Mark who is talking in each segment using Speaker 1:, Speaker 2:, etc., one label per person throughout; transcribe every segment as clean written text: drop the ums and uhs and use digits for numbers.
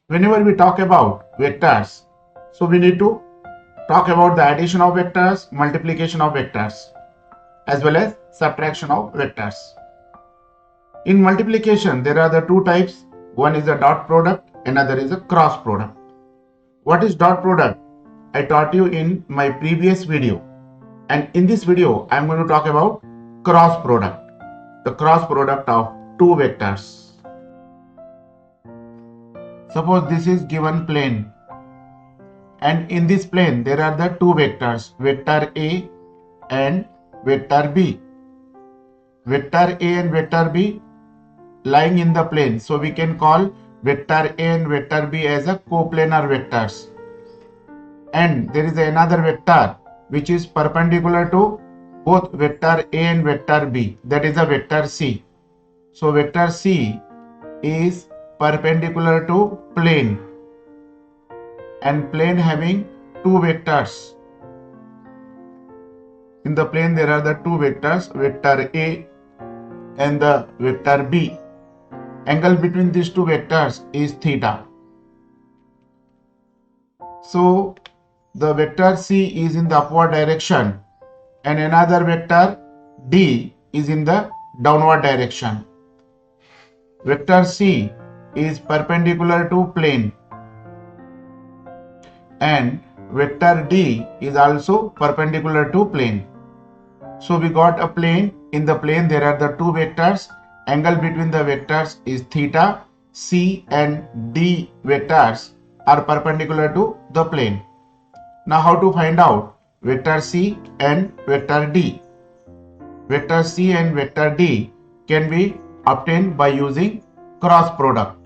Speaker 1: Whenever we talk about vectors, so we need to talk about the addition of vectors, multiplication of vectors, as well as subtraction of vectors. In multiplication, there are the two types. One is a dot product, another is a cross product. What is dot product? I taught you in my previous video. And in this video, I am going to talk about cross product, the cross product of two vectors. Suppose this is given plane, and in this plane there are the two vectors, vector A and vector B. Vector A and vector B lying in the plane, so we can call vector A and vector B as a coplanar vectors. And there is another vector which is perpendicular to both vector A and vector B, that is a vector C. So vector C is perpendicular to plane, and plane having two vectors. In the plane there are the two vectors, vector A and the vector B. Angle between these two vectors is theta. So the vector C is in the upward direction and another vector D is in the downward direction. Vector C is perpendicular to plane and vector D is also perpendicular to plane. So we got a plane. In the plane there are the two vectors. Angle between the vectors is theta. C and D vectors are perpendicular to the plane. Now how to find out vector C and vector D? Vector C and vector D can be obtained by using cross product.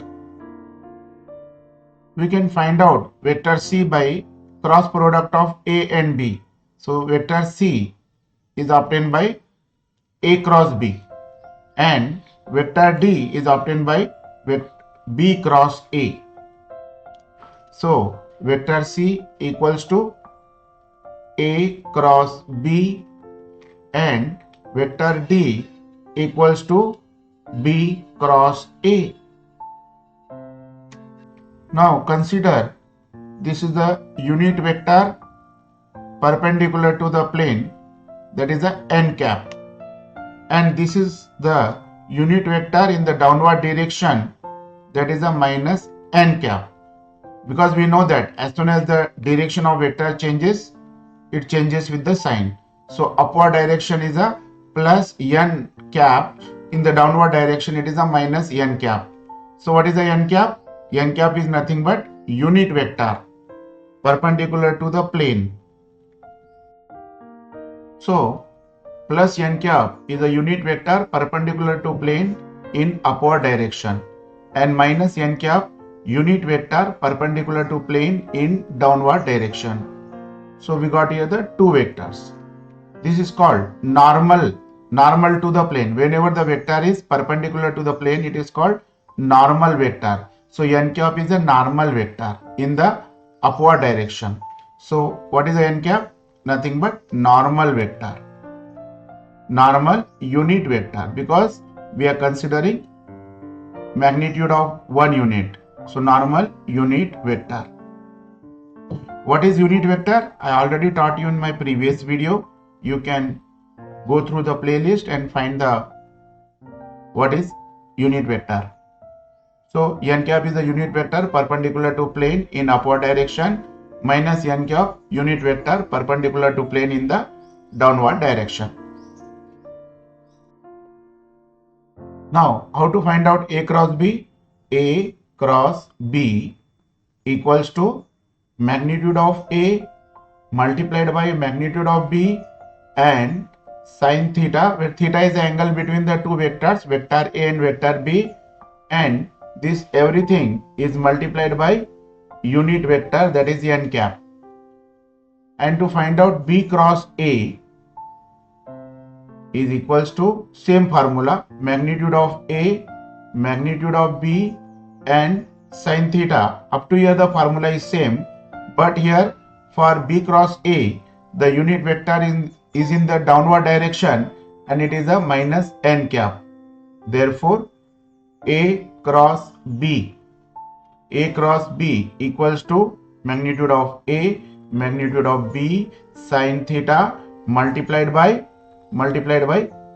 Speaker 1: We can find out vector C by cross product of A and B. So vector C is obtained by A cross B and vector D is obtained by B cross A. So vector C equals to A cross B and vector D equals to B cross A. Now consider this is the unit vector perpendicular to the plane, that is a n cap, and this is the unit vector in the downward direction, that is a minus n cap, because we know that as soon as the direction of vector changes, it changes with the sign. So upward direction is a plus n cap, in the downward direction it is a minus n cap. So what is the n cap? N cap is nothing but unit vector perpendicular to the plane. So plus n cap is a unit vector perpendicular to plane in upward direction, and minus n cap unit vector perpendicular to plane in downward direction. So we got here the two vectors. This is called normal to the plane. Whenever the vector is perpendicular to the plane, it is called normal vector. So n cap is a normal vector in the upward direction. So what is the n cap? Nothing but normal vector, normal unit vector, because we are considering magnitude of one unit. So normal unit vector. What is unit vector? I already taught you in my previous video. You can go through the playlist and find the what is unit vector. So n cap is a unit vector perpendicular to plane in upward direction, minus n cap unit vector perpendicular to plane in the downward direction. Now how to find out A cross B? A cross B equals to magnitude of A multiplied by magnitude of B and sine theta, where theta is the angle between the two vectors, vector A and vector B, and this everything is multiplied by unit vector, that is n cap. And to find out B cross A is equals to same formula, magnitude of A, magnitude of B and sine theta. Up to here the formula is same, but here for B cross A the unit vector is in the downward direction and it is a minus n cap. Therefore A cross B A cross B equals to magnitude of A, magnitude of B sine theta multiplied by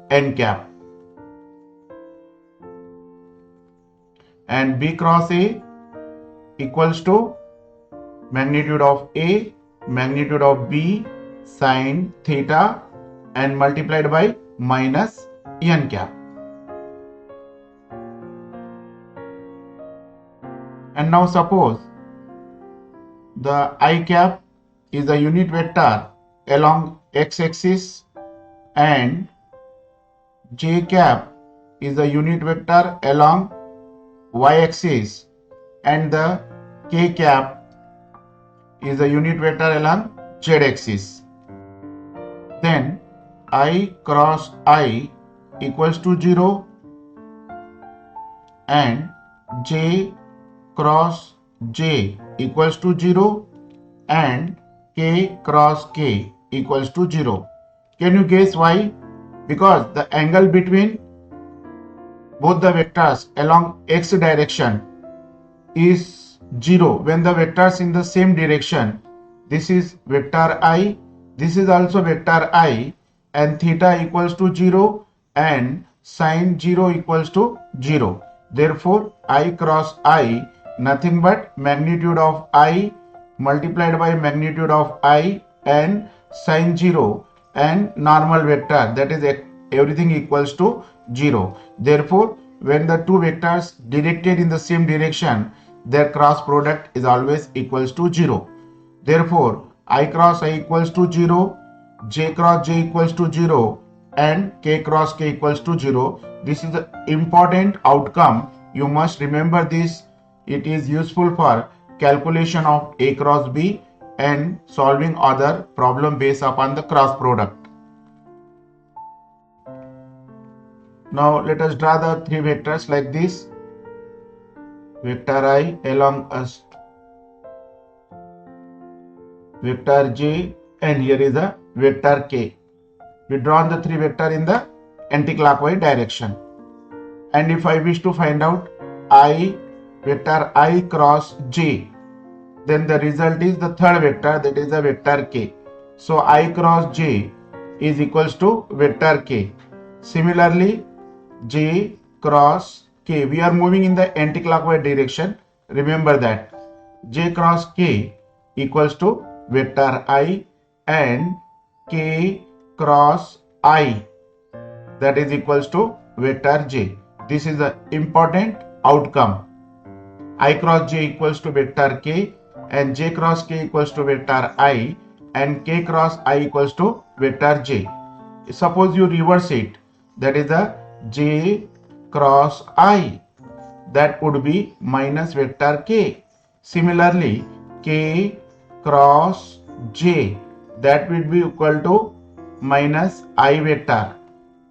Speaker 1: n cap, and B cross A equals to magnitude of A, magnitude of B sine theta and multiplied by minus n cap. And now suppose the I cap is a unit vector along x-axis and j cap is a unit vector along y-axis and the k cap is a unit vector along z-axis. Then I cross I equals to 0 and j cross j equals to 0 and k cross k equals to 0. Can you guess why? Because the angle between both the vectors along x direction is 0 when the vectors in the same direction. This is vector I, this is also vector I, and theta equals to 0 and sine 0 equals to 0. Therefore I cross I nothing but magnitude of I multiplied by magnitude of I and sine 0 and normal vector, that is everything equals to 0. Therefore when the two vectors directed in the same direction, their cross product is always equals to 0. Therefore I cross I equals to 0, j cross j equals to 0 and k cross k equals to 0. This is the important outcome. You must remember this. It is useful for calculation of A cross B and solving other problem based upon the cross product. Now let us draw the three vectors like this. Vector I along us, vector j, and here is a vector k. We draw the three vector in the anti-clockwise direction. And if I wish to find out I vector I cross j, then the result is the third vector, that is a vector k. So I cross j is equals to vector k. Similarly j cross k, we are moving in the anti-clockwise direction, remember that. J cross k equals to vector I and k cross I, that is equals to vector j. This is the important outcome. I cross j equals to vector k and j cross k equals to vector I and k cross I equals to vector j. Suppose you reverse it, that is a j cross I, that would be minus vector k. Similarly k cross j, that will be equal to minus I vector,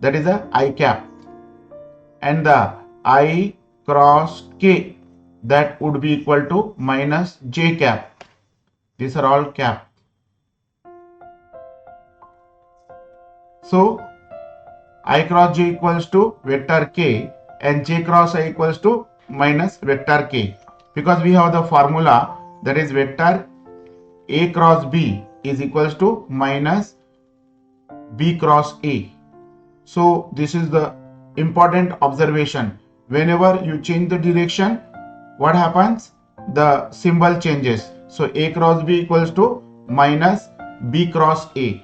Speaker 1: that is a I cap, and the I cross k, that would be equal to minus j cap. These are all cap. So I cross j equals to vector k and j cross I equals to minus vector k, because we have the formula, that is vector A cross B is equals to minus B cross A. So this is the important observation. Whenever you change the direction, what happens? The symbol changes. So A cross B equals to minus B cross A.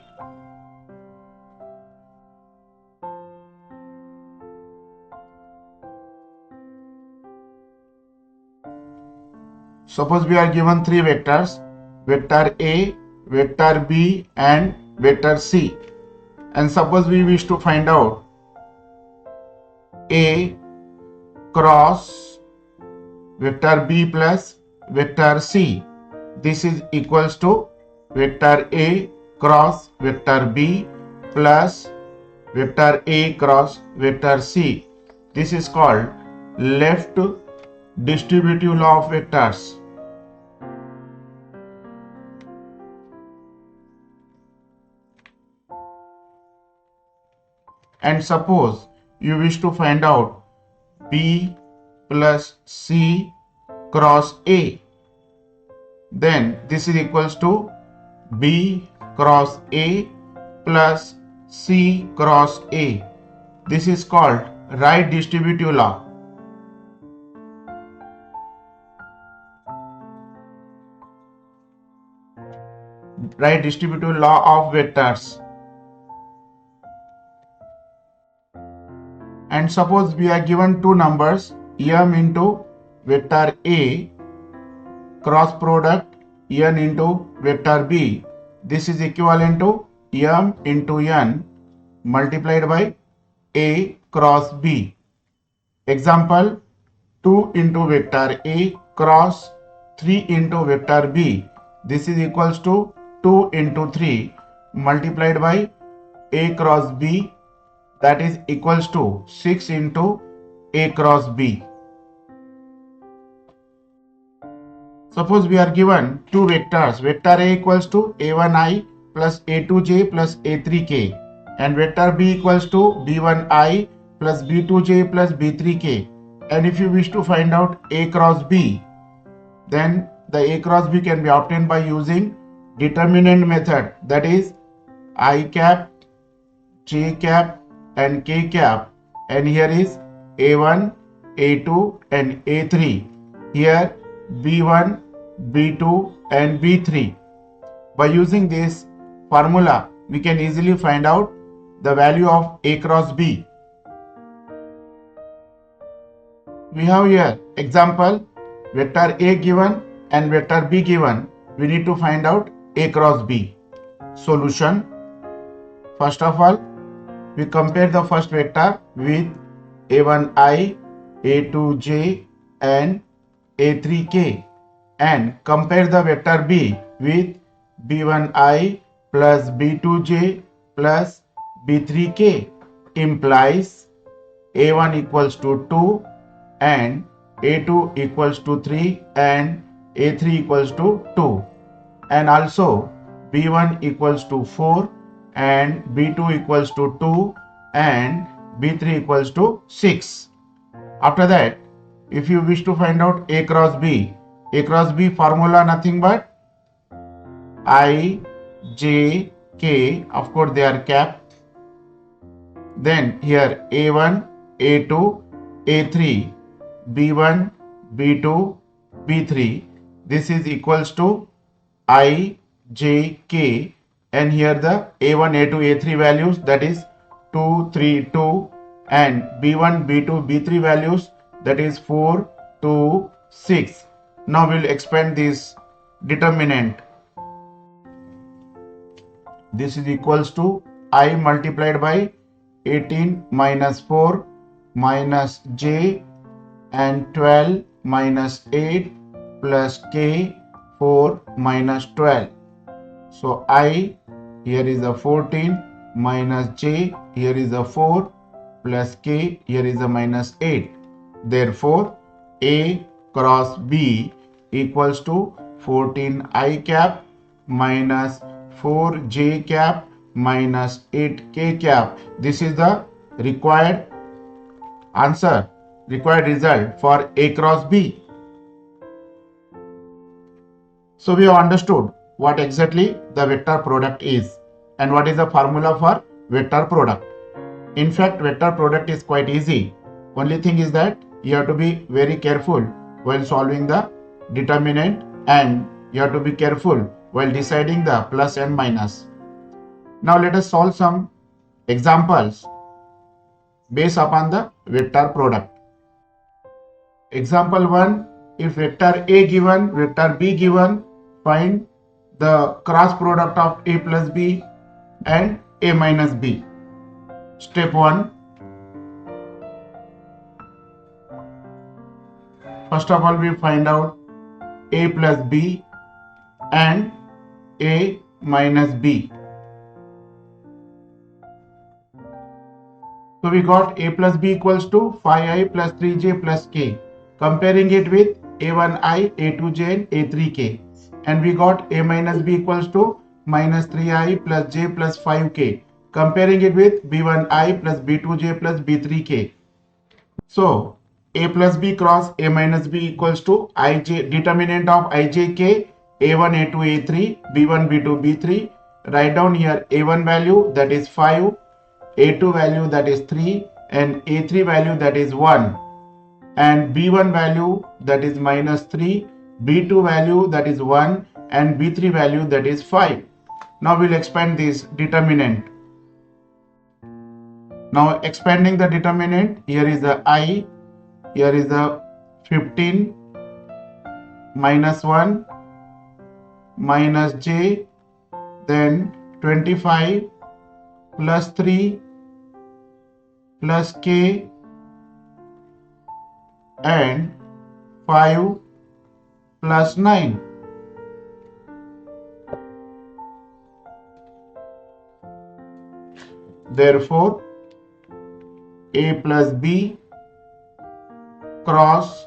Speaker 1: Suppose we are given three vectors, vector A, vector B and vector C, and suppose we wish to find out A cross vector B plus vector C. This is equals to vector A cross vector B plus vector A cross vector C. This is called left distributive law of vectors. And suppose you wish to find out B plus C cross A. Then this is equals to B cross A plus C cross A. This is called right distributive law. Right distributive law of vectors. And suppose we are given two numbers m into vector A cross product n into vector B. This is equivalent to m into n multiplied by A cross B. Example, 2 into vector A cross 3 into vector B. This is equals to 2 into 3 multiplied by A cross B, that is equals to 6 into A cross B. Suppose we are given two vectors, vector A equals to A1i plus A2j plus A3k and vector B equals to B1i plus B2j plus B3k. And if you wish to find out A cross B, then the A cross B can be obtained by using determinant method, that is I cap, J cap and K cap, and here is A1, A2 and A3. Here B1, B2 and B3. By using this formula, we can easily find out the value of A cross B. We have here example, vector A given and vector B given. We need to find out A cross B. Solution. First of all, we compare the first vector with A1i, A2j and A3k and compare the vector B with B1i plus B2j plus B3k implies A1 equals to 2 and A2 equals to 3 and A3 equals to 2, and also B1 equals to 4 and B2 equals to 2 and B3 equals to 6. After that, if you wish to find out A cross B formula nothing but I, J, K, of course they are capped. Then here A1, A2, A3, B1, B2, B3. This is equals to I, J, K, and here the A1, A2, A3 values, that is 2, 3, 2, and B1, B2, B3 values, that is 4, 2, 6. Now we'll expand this determinant. This is equals to I multiplied by 18 minus 4 minus J and 12 minus 8 plus K 4 minus 12. So I, here is a 14 minus J, here is a 4 plus K, here is a minus 8. Therefore, A cross B equals to 14I cap minus 4J cap minus 8K cap. This is the required answer, required result for A cross B. So we have understood what exactly the vector product is and what is the formula for vector product. In fact, vector product is quite easy. Only thing is that you have to be very careful while solving the determinant, and you have to be careful while deciding the plus and minus. Now let us solve some examples based upon the vector product. Example 1, if vector A given, vector B given, find the cross product of A plus B and A minus B. Step 1. First of all, we find out A plus B and A minus B. So we got A plus B equals to 5i plus 3j plus k. Comparing it with A1i, A2j and A3k. And we got A minus B equals to minus 3i plus j plus 5k. Comparing it with B1i plus B2j plus B3k. So A plus B cross A minus B equals to ij, determinant of ijk, a1 a2 a3 b1 b2 b3. Write down here a1 value, that is 5, a2 value, that is 3, and a3 value, that is 1, and b1 value, that is -3, b2 value, that is 1, and b3 value, that is 5. Now we'll expand this determinant. Now expanding the determinant, here is the I, here is the 15 minus 1 minus j, then 25 plus 3 plus k, and 5 plus 9. Therefore, A plus B cross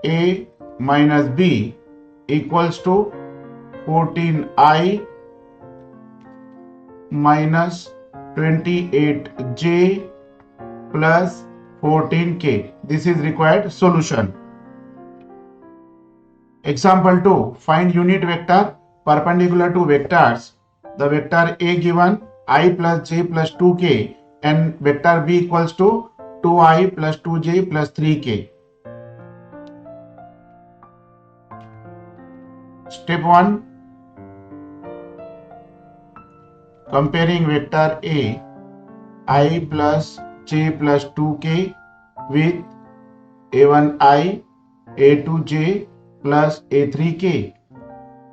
Speaker 1: A minus B equals to 14I minus 28J plus 14K. This is required solution. Example 2. Find unit vector perpendicular to vectors. The vector A given I plus j plus 2k and vector B equals to 2i plus 2j plus 3k. Step 1. Comparing vector A I plus j plus 2k with a1i a2j plus a3k,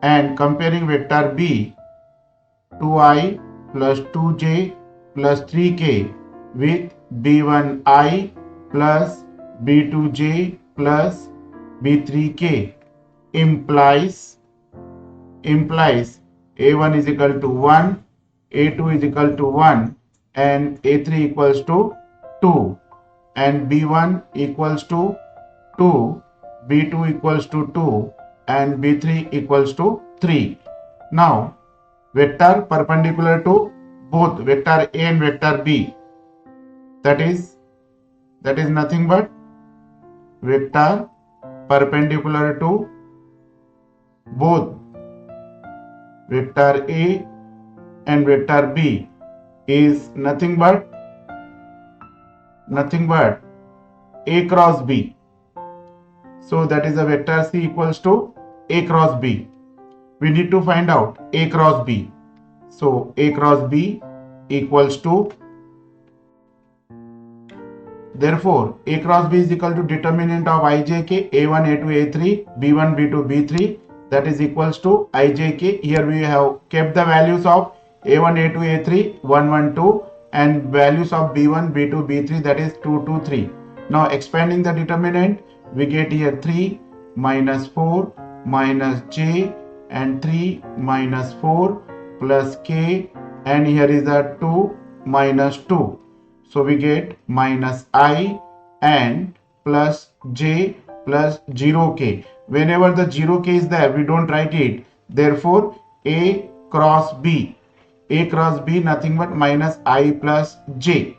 Speaker 1: and comparing vector B 2i plus 2j plus 3k with b1i plus b2j plus b3k implies a1 is equal to 1, a2 is equal to 1, and a3 equals to 2, and b1 equals to 2, b2 equals to 2, and b3 equals to 3. Now vector perpendicular to both vector A and vector B, that is nothing but vector perpendicular to both vector A and vector B is nothing but A cross B. So that is a vector C equals to A cross B. We need to find out A cross B. So A cross B equals to, therefore A cross B is equal to determinant of ijk a1 a2 a3 b1 b2 b3, that is equals to ijk. Here we have kept the values of a1 a2 a3 1 1 2 and values of b1 b2 b3, that is 2 2 3. Now expanding the determinant, we get here 3 minus 4 minus j and 3 minus 4 plus k, and here is a 2 minus 2. So we get minus I and plus j plus 0k. Whenever the 0k is there, we don't write it. Therefore A cross B nothing but minus I plus j.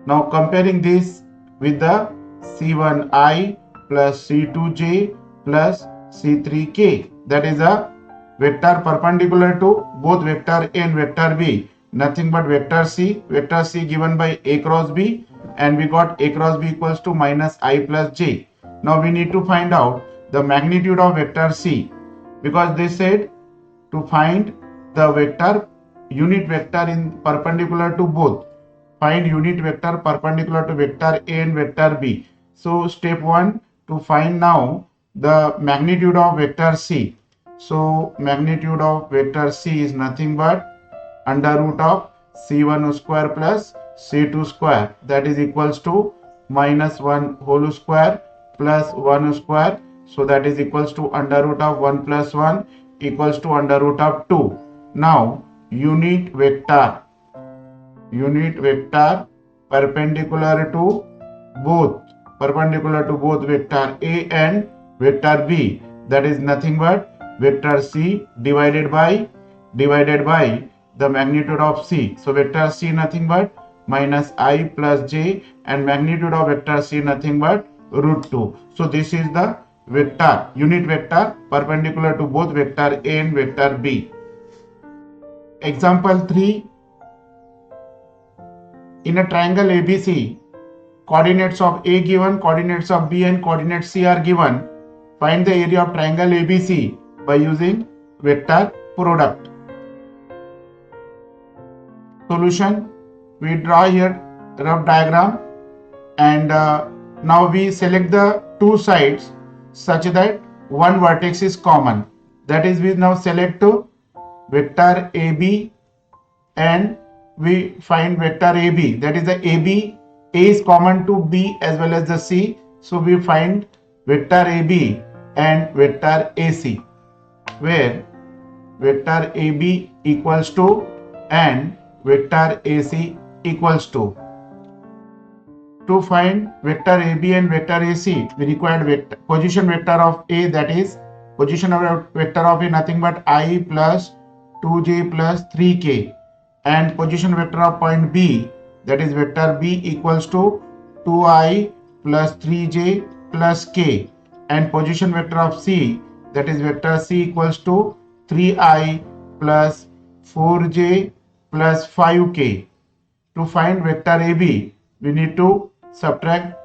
Speaker 1: Now comparing this with the C1I plus C2j plus C3k, that is a vector perpendicular to both vector A and vector B, nothing but vector C given by A cross B, and we got A cross B equals to minus I plus j. Now we need to find out the magnitude of vector C, because they said to find the vector unit vector in perpendicular to both. Find unit vector perpendicular to vector A and vector B. So step 1, to find now the magnitude of vector C. So magnitude of vector C is nothing but under root of C1 square plus C2 square, that is equals to minus 1 whole square plus 1 square. So that is equals to under root of 1 plus 1 equals to under root of 2. Now unit vector perpendicular to both vector A and vector B, that is nothing but vector C divided by the magnitude of C. So vector C nothing but minus I plus j, and magnitude of vector C nothing but root 2. So this is the vector, unit vector perpendicular to both vector A and vector B. Example 3. In a triangle ABC, coordinates of A given, coordinates of B and coordinates C are given. Find the area of triangle ABC by using vector product. Solution. We draw here rough diagram, and now we select the two sides such that one vertex is common. That is, we now select to vector AB and we find vector AB. That is, the A is common to B as well as the C. So we find vector AB and vector AC, where vector AB equals to and vector AC equals to. To find vector AB and vector AC, we require position vector of A, that is position of vector of A nothing but I plus 2j plus 3k, and position vector of point B, that is vector B equals to 2i plus 3j plus k, and position vector of C, that is vector C equals to 3i plus 4j plus 5k. To find vector AB, we need to subtract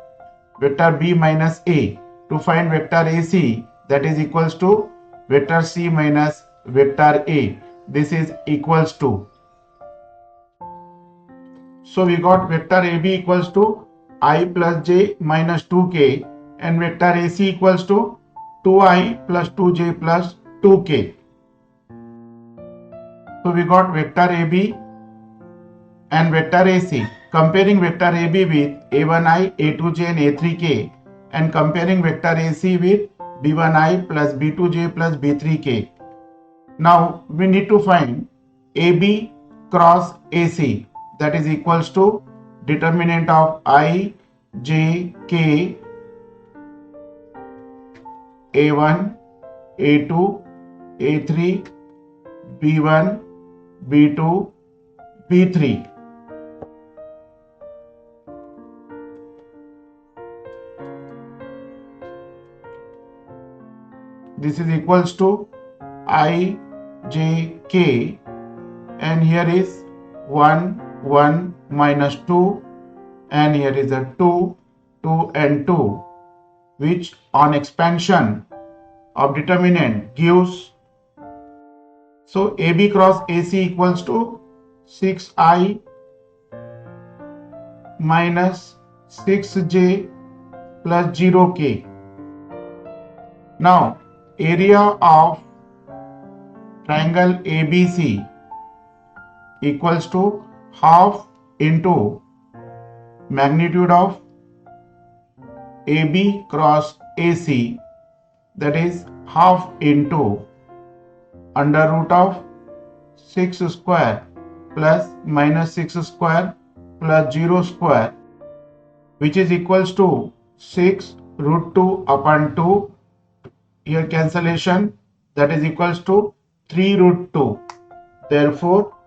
Speaker 1: vector B minus A. To find vector AC, that is equals to vector C minus vector A. This is equals to. So we got vector AB equals to I plus j minus 2k and vector AC equals to 2i plus 2j plus 2k. So we got vector AB and vector AC. Comparing vector AB with A1i, A2j and A3k, and comparing vector AC with B1i plus B2j plus B3k. Now we need to find AB cross AC, that is equals to determinant of I, J, K, A1, A2, A3, B1, B2, B3. This is equals to I, J, K, and here is 1, 1 minus 2, and here is a 2, 2 and 2, which on expansion of determinant gives, so AB cross AC equals to 6i minus 6j plus 0k. Now area of triangle ABC equals to half into magnitude of AB cross AC, that is half into under root of 6 square plus minus 6 square plus 0 square, which is equals to 6 root 2 upon 2. Here cancellation, that is equals to 3 root 2. Therefore,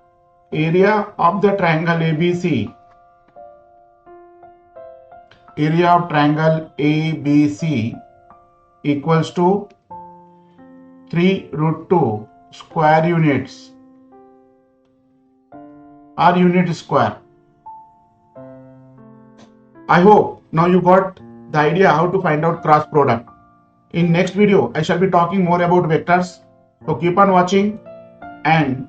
Speaker 1: area of the triangle ABC, area of triangle ABC equals to 3 root 2 square units or unit square. I hope now you got the idea how to find out cross product. In next video, I shall be talking more about vectors. So keep on watching, and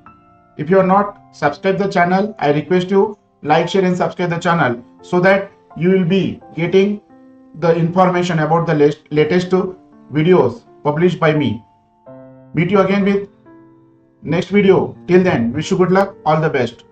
Speaker 1: if you are not subscribed the channel, I request you like, share and subscribe the channel so that you will be getting the information about the latest videos published by me. Meet you again with next video. Till then, wish you good luck. All the best.